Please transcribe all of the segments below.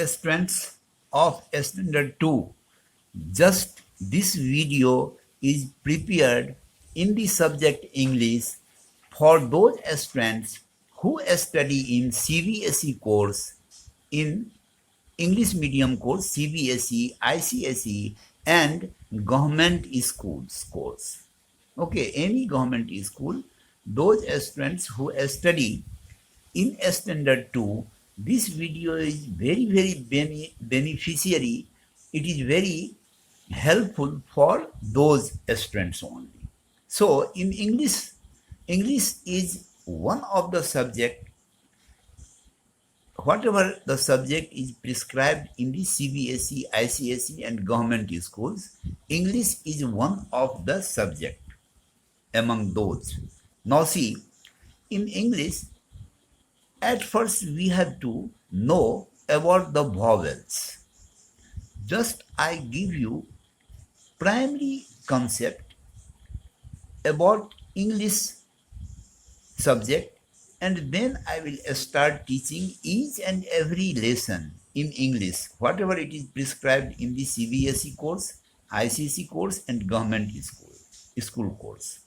Dear students of Standard 2, just this video is prepared in the subject English for those students who study in CBSE course, in English medium course, CBSE, ICSE and government schools course. Okay, any government school, those students who study in standard 2, this video is very beneficiary. It is very helpful for those students only. So in English is one of the subject, whatever the subject is prescribed in the CBSE, ICSE and government schools, English is one of the subject among those. Now see, in English, at first we have to know about the vowels. Just I give you primary concept about English subject, and then I will start teaching each and every lesson in English, whatever it is prescribed in the CBSE course, ICSE course and government school course.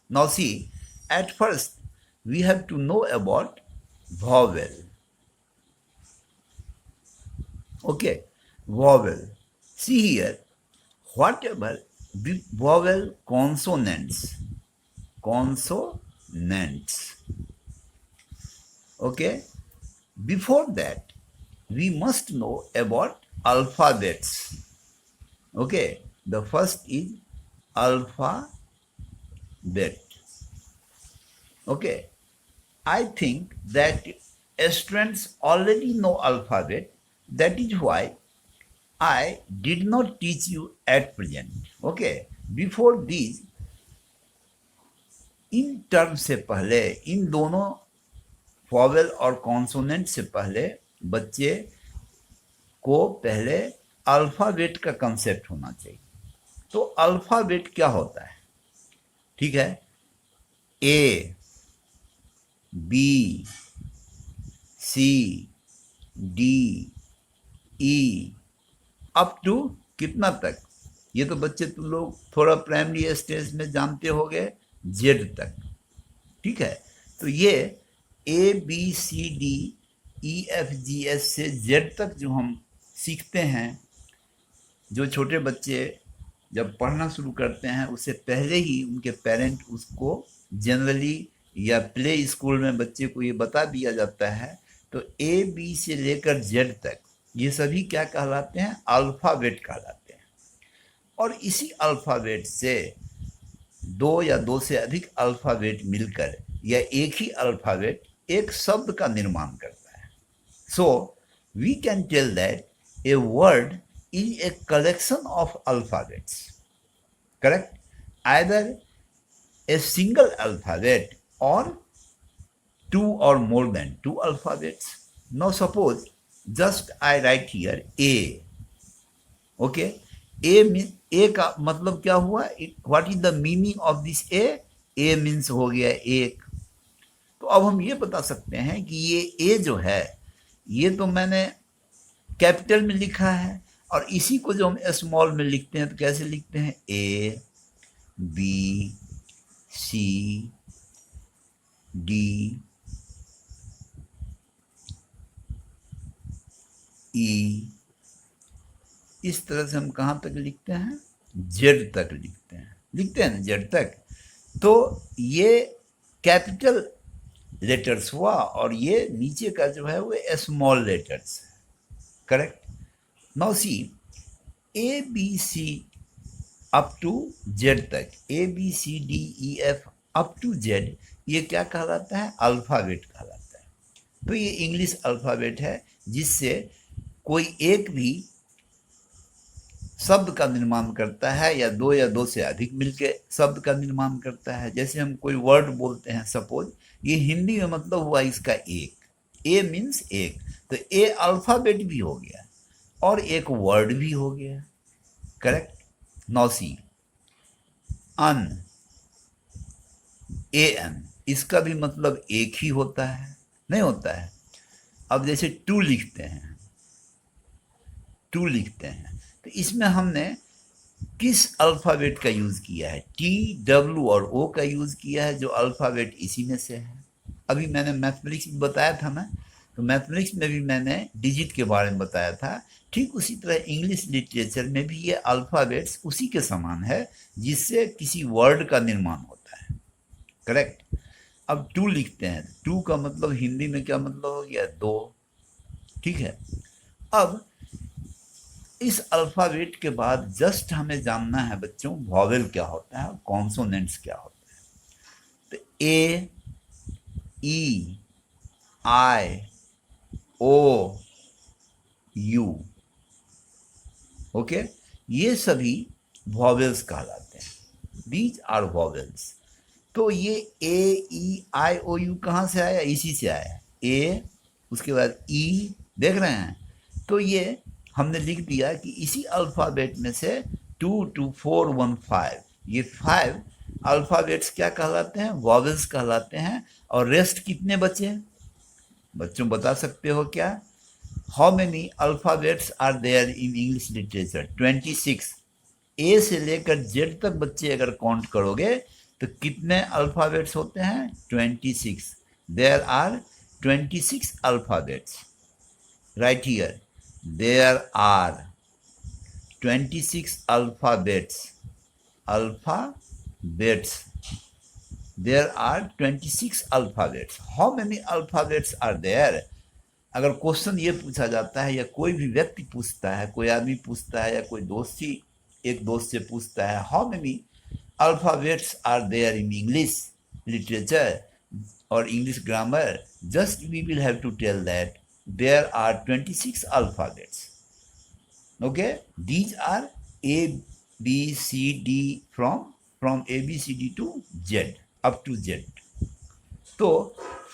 Now see, at first we have to know about vowel. Okay, vowel. See here, whatever the vowel consonants. Okay, before that we must know about alphabets. Okay, the first is alphabet. Okay, I think that students already know alphabet. That is why I did not teach you at present. Okay, before this, in term से पहले, इन दोनों vowel और consonant से पहले बच्चे को पहले alphabet का कंसेप्ट होना चाहिए. तो अल्फाबेट क्या होता है? ठीक है, A, B, C, D, E, up to कितना तक? ये तो बच्चे तुम लोग थोड़ा प्राइमरी स्टेज में जानते होंगे, जेड तक. ठीक है, तो ये A B C D E F G S से जेड तक जो हम सीखते हैं, जो छोटे बच्चे जब पढ़ना शुरू करते हैं उससे पहले ही उनके पेरेंट उसको जनरली या प्ले स्कूल में बच्चे को ये बता दिया जाता है. तो ए बी से लेकर जेड तक ये सभी क्या कहलाते हैं? अल्फ़ाबेट कहलाते हैं. और इसी अल्फ़ाबेट से दो या दो से अधिक अल्फ़ाबेट मिलकर या एक ही अल्फ़ाबेट एक शब्द का निर्माण करता है. So we can tell that a word is a collection of alphabets. Correct? Either a single alphabet or two or more than two alphabets. Now suppose just I write here A. Okay? A का मतलब क्या हुआ? What is the meaning of this A? A means हो गया एक. तो अब हम ये बता सकते हैं कि ये A जो है, ये तो मैंने कैपिटल में लिखा है, और इसी को जो हम स्मॉल में लिखते हैं तो कैसे लिखते हैं? ए बी सी डी ई, इस तरह से हम कहाँ तक लिखते हैं? जेड तक लिखते हैं ना, जेड तक. तो ये कैपिटल लेटर्स हुआ और ये नीचे का जो है वो small letters. Correct? Now see, A B C up to Z तक, A B C D E F up to Z, ये क्या कहलाता है? अल्फ़ाबेट कहलाता है. तो ये इंग्लिश अल्फ़ाबेट है जिससे कोई एक भी शब्द का निर्माण करता है या दो से अधिक मिलके शब्द का निर्माण करता है. जैसे हम कोई वर्ड बोलते हैं, सपोज ये हिंदी में मतलब हुआ इसका एक. ए मीन्स एक, तो ए अल्फ़ाबेट भी हो गया और एक वर्ड भी हो गया. Correct? Now C, on, A N, इसका भी मतलब एक ही होता है? नहीं होता है. अब जैसे टू लिखते हैं, 2 लिखते हैं। तो इसमें हमने किस अल्फ़ाबेट का यूज़ किया है? टी, डब्ल्यू और ओ का यूज़ किया है, जो अल्फ़ाबेट इसी में से है। अभी मैंने मैथमेटिक्स में बताया था ना, तो मैथमेटिक्स में भी मैंने डिजिट के बारे में बताया था। ठीक उसी तरह इंग्लिश लिटरेचर में भी ये अल्फ़ाबेट्स उसी के समान है जिससे किसी वर्ड का निर्माण होता है। करेक्ट। अब 2 लिखते हैं। 2 का मतलब हिंदी में क्या मतलब हो गया? 2। ठीक है। अब इस अल्फ़ाबेट के बाद जस्ट हमें जानना है बच्चों वॉवेल क्या होता है और कॉन्सोनेंट्स क्या होता है। तो ए, ई, आई, ओ, यू, ओके, ये सभी वॉवेल्स कहलाते हैं। These are vowels. तो ये ए, ई, आई, ओ, यू कहाँ से आया? इसी से आया। ए, उसके बाद ई, देख रहे हैं? तो ये हमने लिख दिया कि इसी अल्फ़ाबेट में से 2, 2, 4, 1, 5, ये 5 अल्फ़ाबेट्स क्या कहलाते हैं? वॉवेल्स कहलाते हैं। और रेस्ट कितने बचे? बच्चों बता सकते हो क्या? How many alphabets are there in English literature? 26। A से लेकर जेड तक बच्चे अगर काउंट करोगे तो कितने अल्फ़ाबेट्स होते हैं? 26। There are 26 alphabets. Right here, there are 26 alphabets. Alphabets, there are 26 alphabets. How many alphabets are there? अगर क्वेश्चन ये पूछा जाता है या कोई भी व्यक्ति पूछता है, कोई आदमी पूछता है या कोई दोस्त ही एक दोस्त से पूछता है, how many alphabets are there in English literature और English grammar, just we will have to tell that there are 26 alphabets. Okay, these are A, B, C, D from A, B, C, D to Z, up to Z. तो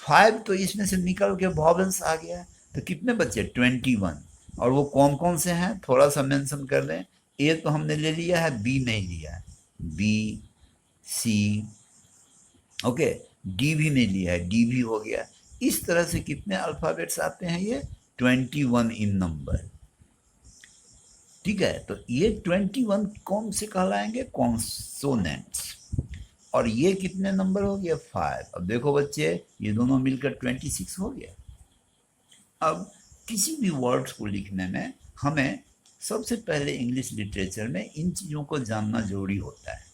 5 तो इसमें से निकल के vowels आ गया, तो कितने बचे? 21. और वो कौन कौन से हैं थोड़ा सा मेंशन कर दें. ए तो हमने ले लिया है, बी नहीं लिया है, बी, सी, ओके, डी भी नहीं लिया है, डी भी हो गया. इस तरह से कितने अल्फाबेट्स आते हैं? ये 21 इन नंबर. ठीक है, तो ये 21 कौन से कहलाएंगे? कॉन्सोनेंट्स. और ये कितने नंबर हो गया? 5. अब देखो बच्चे, ये दोनों मिलकर 26 हो गया. अब किसी भी वर्ड्स को लिखने में हमें सबसे पहले इंग्लिश लिटरेचर में इन चीज़ों को जानना जरूरी होता है.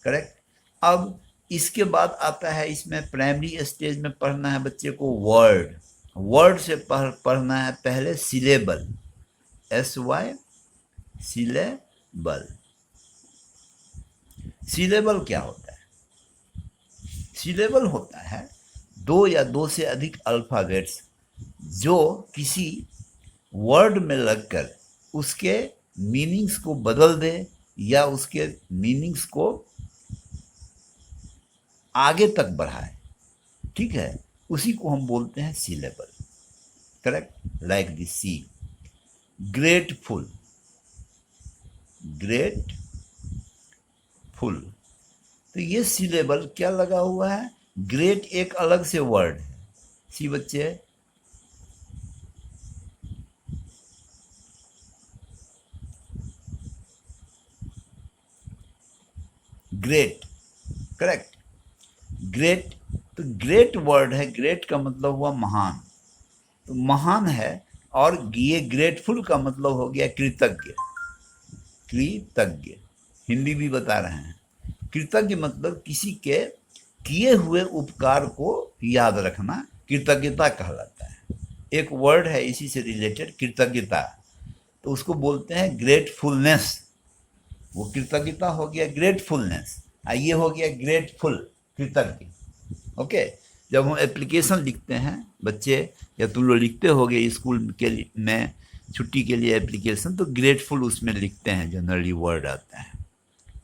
करेक्ट. अब इसके बाद आता है, इसमें प्राइमरी स्टेज में पढ़ना है बच्चे को वर्ड. वर्ड से पढ़ना है पहले सिलेबल, SY, सिलेबल. सिलेबल क्या होता है? सिलेबल होता है 2 या 2 से अधिक अल्फाबेट्स जो किसी वर्ड में लगकर उसके मीनिंग्स को बदल दे या उसके मीनिंग्स को आगे तक बढ़ाए. ठीक है, उसी को हम बोलते हैं syllable. Correct. Like this, see, grateful, grateful. तो ये सिलेबल क्या लगा हुआ है? ग्रेट एक अलग से वर्ड है. सी बच्चे, ग्रेट. करेक्ट. ग्रेट, तो ग्रेट वर्ड है. ग्रेट का मतलब हुआ महान, तो महान है. और ये ग्रेटफुल का मतलब हो गया कृतज्ञ. कृतज्ञ, हिंदी भी बता रहे हैं. कृतज्ञ मतलब किसी के किए हुए उपकार को याद रखना कृतज्ञता कहलाता है. एक वर्ड है इसी से रिलेटेड, कृतज्ञता, तो उसको बोलते हैं ग्रेटफुलनेस. वो कृतज्ञता हो गया ग्रेटफुलनेस, ये हो गया ग्रेटफुल, कृतज्ञ. ओके. जब हम एप्लीकेशन लिखते हैं बच्चे, या तुम लोग लिखते होगे स्कूल के में छुट्टी के लिए एप्लीकेशन, तो ग्रेटफुल उसमें लिखते हैं, जनरली वर्ड आता है.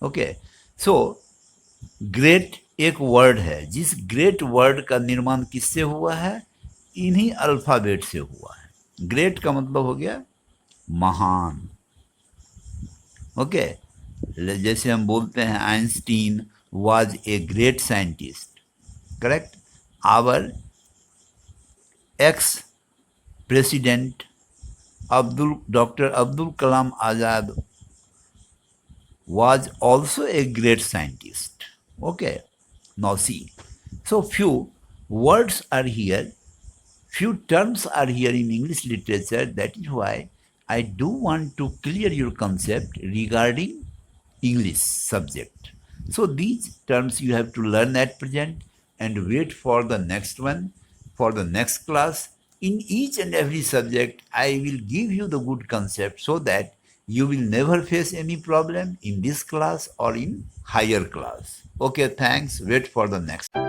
ओके. सो ग्रेट एक वर्ड है. जिस ग्रेट वर्ड का निर्माण किससे हुआ है? इन्हीं अल्फ़ाबेट से हुआ है. ग्रेट का मतलब हो गया महान. ओके. जैसे हम बोलते हैं Einstein was a great scientist. Correct. Our ex president Dr. Abdul Kalam Azad was also a great scientist. Okay, now see. So few words are here, few terms are here in English literature. That is why I do want to clear your concept regarding English subject. So these terms you have to learn at present and wait for the next one, for the next class. In each and every subject, I will give you the good concept so that you will never face any problem in this class or in higher class. Okay, thanks. Wait for the next.